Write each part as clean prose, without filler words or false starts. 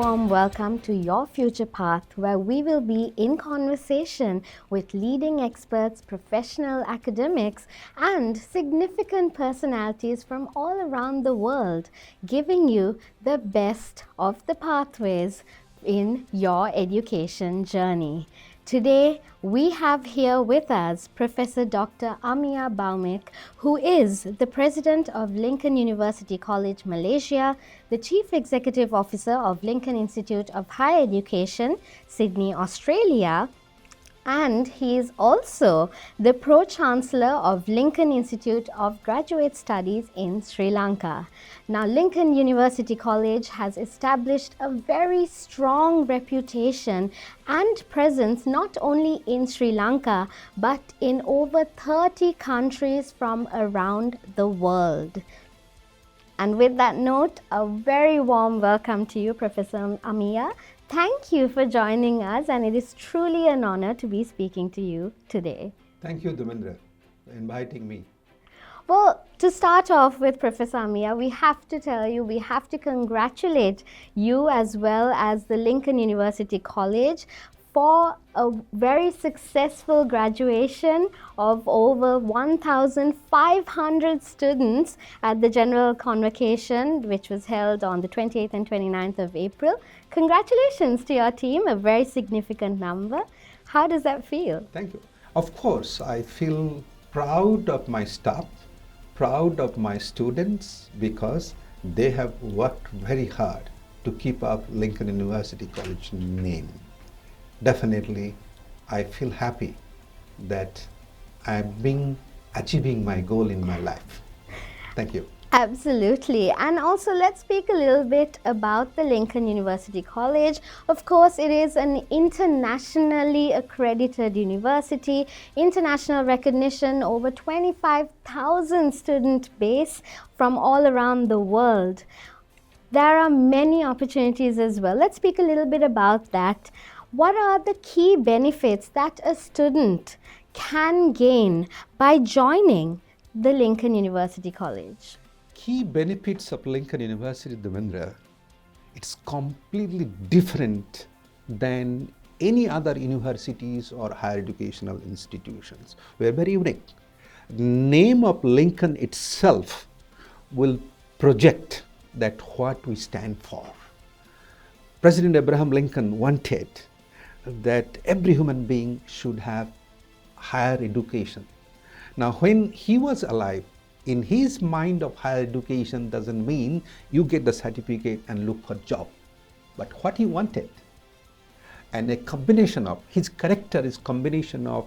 warm welcome to Your Future Path, where we will be in conversation with leading experts, professional academics, and significant personalities from all around the world, giving you the best of the pathways in your education journey. Today, we have here with us Professor Dr. Amiya Bhaumik, who is the President of Lincoln University College Malaysia, the Chief Executive Officer of Lincoln Institute of Higher Education, Sydney, Australia, and he is also the Pro-Chancellor of Lincoln Institute of Graduate Studies in Sri Lanka. Now, Lincoln University College has established a very strong reputation and presence not only in Sri Lanka, but in over 30 countries from around the world. And with that note, a very warm welcome to you, Professor Amiya. Thank you for joining us, and it is truly an honor to be speaking to you today. Thank you, Dhamendra, for inviting me. Well, to start off with, Professor Amiya, we have to congratulate you as well as the Lincoln University College for a very successful graduation of over 1,500 students at the General Convocation, which was held on the 28th and 29th of April. Congratulations to your team, a very significant number. How does that feel? Thank you. Of course, I feel proud of my staff, proud of my students, because they have worked very hard to keep up Lincoln University College name. Definitely, I feel happy that I'm achieving my goal in my life. Thank you. Absolutely. And also, let's speak a little bit about the Lincoln University College. Of course, it is an internationally accredited university, international recognition, over 25,000 student base from all around the world. There are many opportunities as well. Let's speak a little bit about that. What are the key benefits that a student can gain by joining the Lincoln University College? Key benefits of Lincoln University, Dhamendra, it's completely different than any other universities or higher educational institutions. We are very unique. The name of Lincoln itself will project that what we stand for. President Abraham Lincoln wanted that every human being should have higher education. Now, when he was alive, in his mind of higher education doesn't mean you get the certificate and look for job. But what he wanted, and a combination of, his character is combination of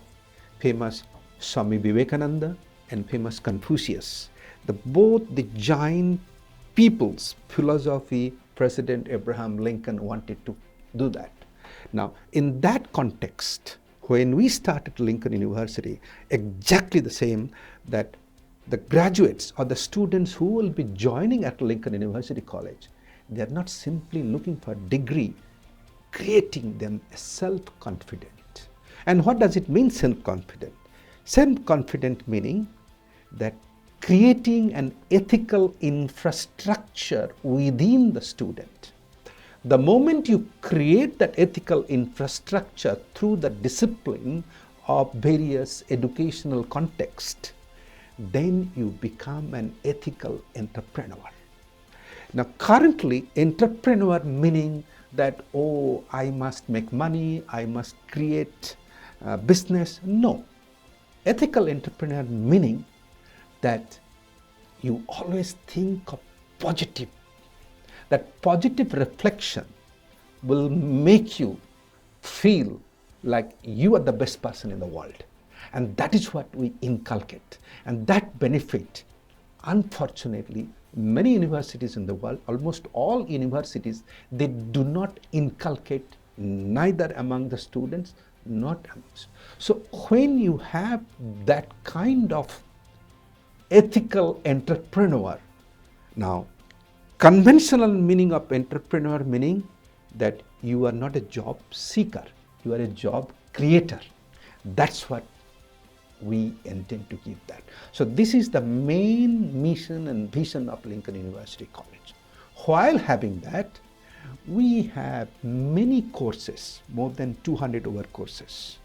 famous Swami Vivekananda and famous Confucius. Both the giant people's philosophy, President Abraham Lincoln wanted to do that. Now, in that context, when we started Lincoln University, exactly the same, that the graduates or the students who will be joining at Lincoln University College, they are not simply looking for a degree, creating them self-confident. And what does it mean, self-confident? Self-confident meaning that creating an ethical infrastructure within the student. The moment you create that ethical infrastructure through the discipline of various educational context, then you become an ethical entrepreneur. Now, currently, entrepreneur meaning that, oh, I must make money, I must create business. No. Ethical entrepreneur meaning that you always think of positive. That positive reflection will make you feel like you are the best person in the world. And that is what we inculcate. And that benefit, unfortunately, many universities in the world, almost all universities, they do not inculcate neither among the students, not amongst. So when you have that kind of ethical entrepreneur, now, conventional meaning of entrepreneur meaning that you are not a job seeker, you are a job creator. That's what we intend to give that. So this is the main mission and vision of Lincoln University College. While having that, we have many courses, more than 200 over courses.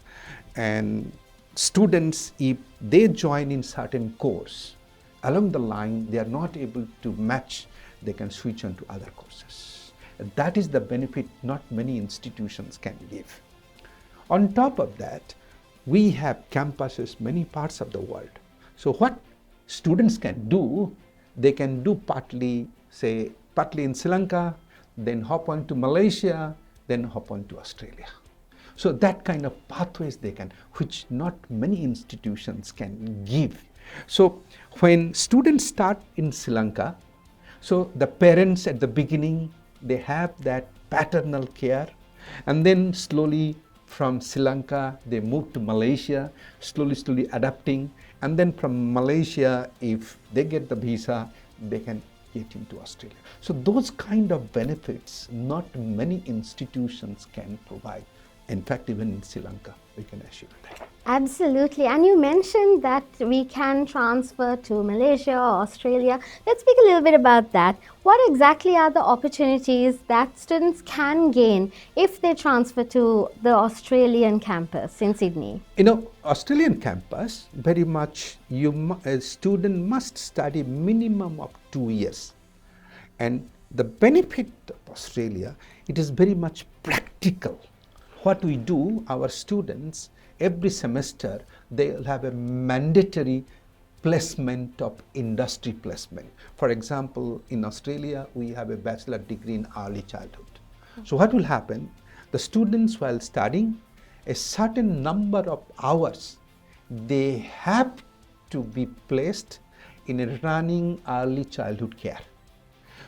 And students, if they join in certain course, along the line, they are not able to match, they can switch on to other courses. That is the benefit not many institutions can give. On top of that, we have campuses many parts of the world. So what students can do, they can do partly in Sri Lanka, then hop on to Malaysia, then hop on to Australia. So that kind of pathways they can, which not many institutions can give. So when students start in Sri Lanka, so the parents at the beginning, they have that paternal care, and then slowly from Sri Lanka, they move to Malaysia, slowly adapting, and then from Malaysia, if they get the visa, they can get into Australia. So those kind of benefits, not many institutions can provide. In fact, even in Sri Lanka, we can assure that. Absolutely. And you mentioned that we can transfer to Malaysia or Australia. Let's speak a little bit about that. What exactly are the opportunities that students can gain if they transfer to the Australian campus in Sydney? Australian campus, very much, a student must study minimum of 2 years. And the benefit of Australia, it is very much practical. What we do, our students, every semester, they'll have a mandatory placement of industry placement. For example, in Australia, we have a bachelor degree in early childhood. So what will happen? The students, while studying, a certain number of hours, they have to be placed in a running early childhood care.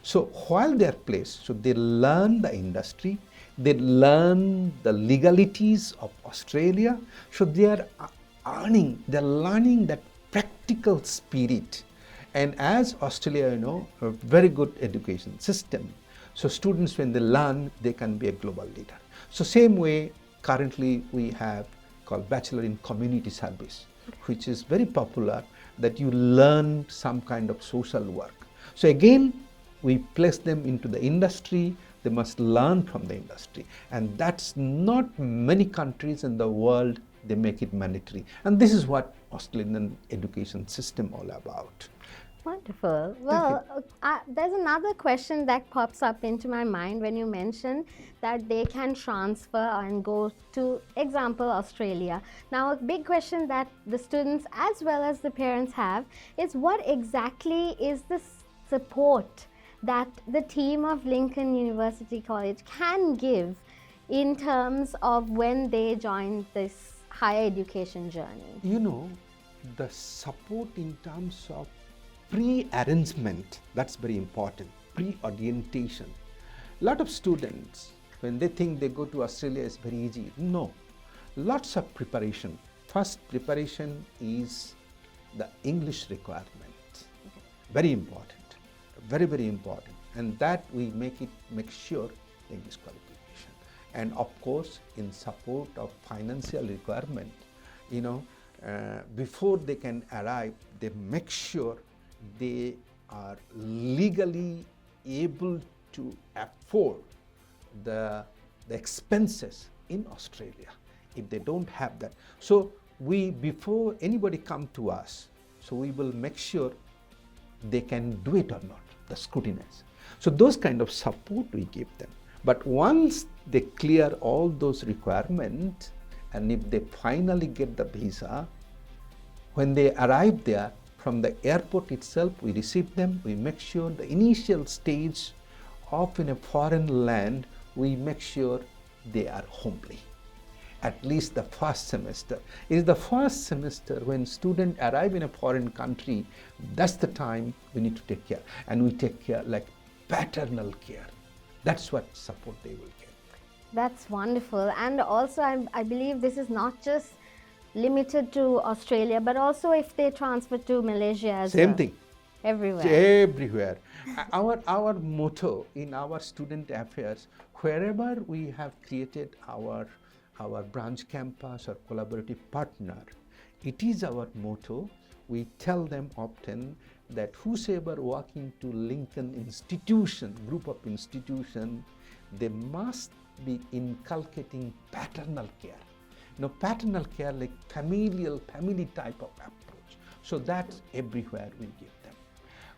So while they are placed, so they learn the industry, they learn the legalities of Australia, so they are learning that practical spirit. And as Australia, a very good education system, so students, when they learn, they can be a global leader. So same way, currently we have called Bachelor in Community Service, which is very popular, that you learn some kind of social work. So again, we place them into the industry, they must learn from the industry. And that's not many countries in the world, they make it mandatory. And this is what Australian education system all about. Wonderful. Well, there's another question that pops up into my mind when you mention that they can transfer and go to, example, Australia. Now, a big question that the students as well as the parents have is, what exactly is the support that the team of Lincoln University College can give in terms of when they join this higher education journey? The support in terms of pre-arrangement, that's very important, pre-orientation. A lot of students, when they think they go to Australia, it's very easy. No, lots of preparation. First preparation is the English requirement. Very important, very important. And that we make sure English qualification. And of course, in support of financial requirement, before they can arrive, they make sure they are legally able to afford the expenses in Australia. If they don't have that, so before anybody come to us, so we will make sure they can do it or not, the scrutinize. So those kind of support we give them. But once they clear all those requirements, and if they finally get the visa, when they arrive there, from the airport itself, we receive them, we make sure the initial stage of in a foreign land, we make sure they are homely. At least the first semester. It is the first semester when students arrive in a foreign country, that's the time we need to take care. And we take care like paternal care. That's what support they will get. That's wonderful. And also, I believe this is not just limited to Australia, but also if they transfer to Malaysia as well. Same thing. Everywhere. Our motto in our student affairs, wherever we have created our branch campus or collaborative partner, it is our motto. We tell them often that whosoever walking to Lincoln institution, group of institution, they must be inculcating paternal care. Paternal care like family type of approach. So that's everywhere we give them.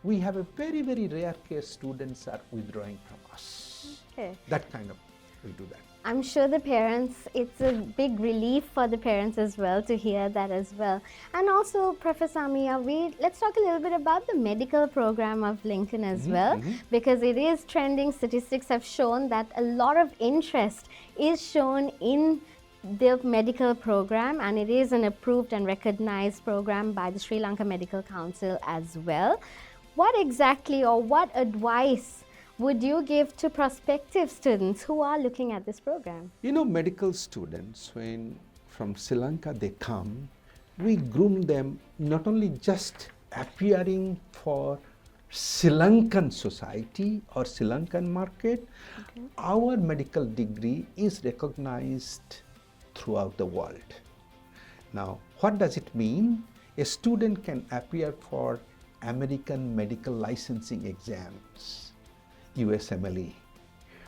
We have a very, very rare case students are withdrawing from us. Okay. That kind of, we do that. I'm sure the parents, it's a big relief for the parents as well to hear that as well. And also, Professor Amiya, let's talk a little bit about the medical program of Lincoln as well, because it is trending. Statistics have shown that a lot of interest is shown in the medical program, and it is an approved and recognized program by the Sri Lanka Medical Council as well. What exactly or what advice would you give to prospective students who are looking at this program? Medical students, when from Sri Lanka they come, we groom them not only just appearing for Sri Lankan society or Sri Lankan market. Our medical degree is recognized throughout the world. Now, what does it mean? A student can appear for American medical licensing exams, USMLE.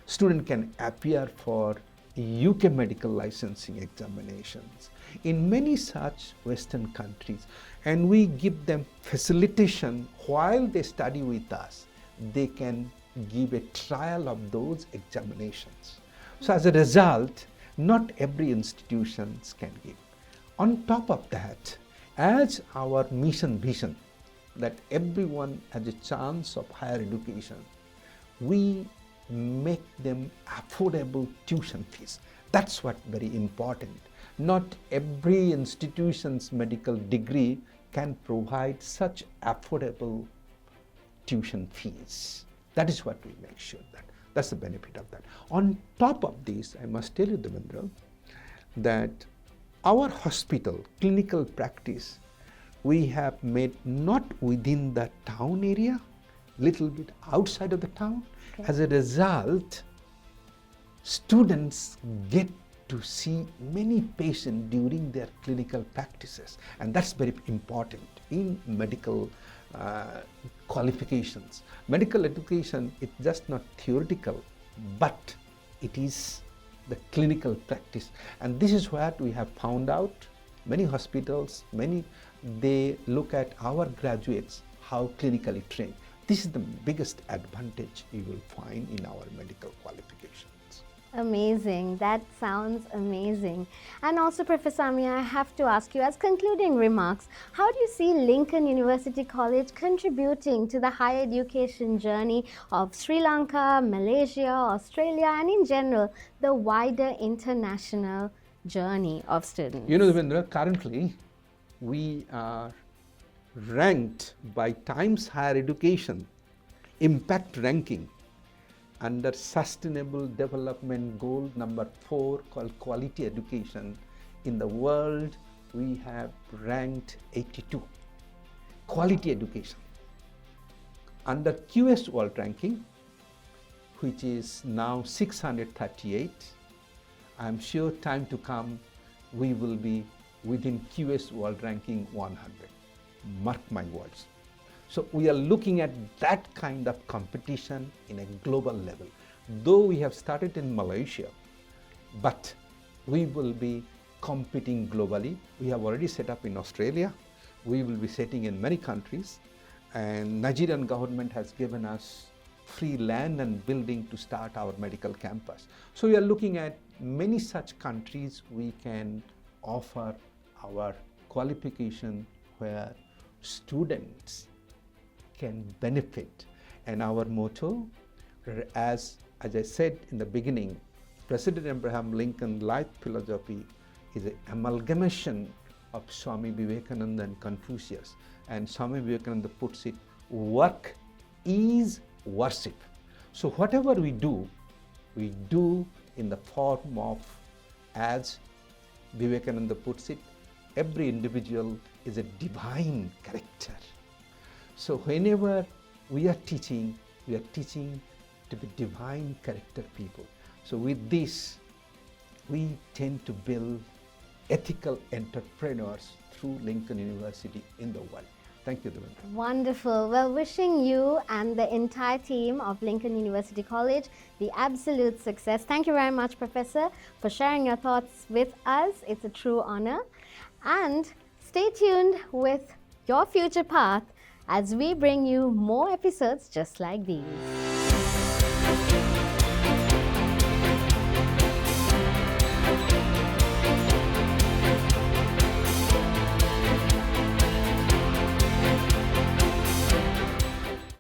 Student can appear for UK medical licensing examinations in many such Western countries, and we give them facilitation while they study with us. They can give a trial of those examinations. So as a result, not every institution can give. On top of that, as our mission vision that everyone has a chance of higher education, we make them affordable tuition fees. That's what very important. Not every institution's medical degree can provide such affordable tuition fees. That is what we make sure that. That's the benefit of that. On top of this, I must tell you, Devendra, that our hospital, clinical practice, we have made not within the town area, little bit outside of the town. Okay. As a result, students get to see many patients during their clinical practices, and that's very important in medical qualifications. Medical education is just not theoretical, but it is the clinical practice, and this is what we have found out. Many hospitals, they look at our graduates how clinically trained. This is the biggest advantage you will find in our medical qualifications. Amazing. That sounds amazing. And also, Professor Amiya, I have to ask you, as concluding remarks, how do you see Lincoln University College contributing to the higher education journey of Sri Lanka, Malaysia, Australia, and in general, the wider international journey of students? Devendra, currently we are ranked by Times Higher Education Impact Ranking under Sustainable Development Goal number 4 called Quality Education. In the world, we have ranked 82. Quality education. Under QS World Ranking, which is now 638, I'm sure time to come, we will be within QS World Ranking 100. Mark my words. So we are looking at that kind of competition in a global level. Though we have started in Malaysia, but we will be competing globally. We have already set up in Australia. We will be setting in many countries, and Nigerian government has given us free land and building to start our medical campus. So we are looking at many such countries we can offer our qualification where students can benefit. And our motto, as I said in the beginning, President Abraham Lincoln life philosophy is an amalgamation of Swami Vivekananda and Confucius. And Swami Vivekananda puts it, work is worship. So whatever we do in the form of, as Vivekananda puts it, every individual is a divine character. So whenever we are teaching to be divine character people. So with this, we tend to build ethical entrepreneurs through Lincoln University in the world. Thank you, Devendra. Wonderful. Well, wishing you and the entire team of Lincoln University College the absolute success. Thank you very much, Professor, for sharing your thoughts with us. It's a true honor. And stay tuned with Your Future Path as we bring you more episodes just like these.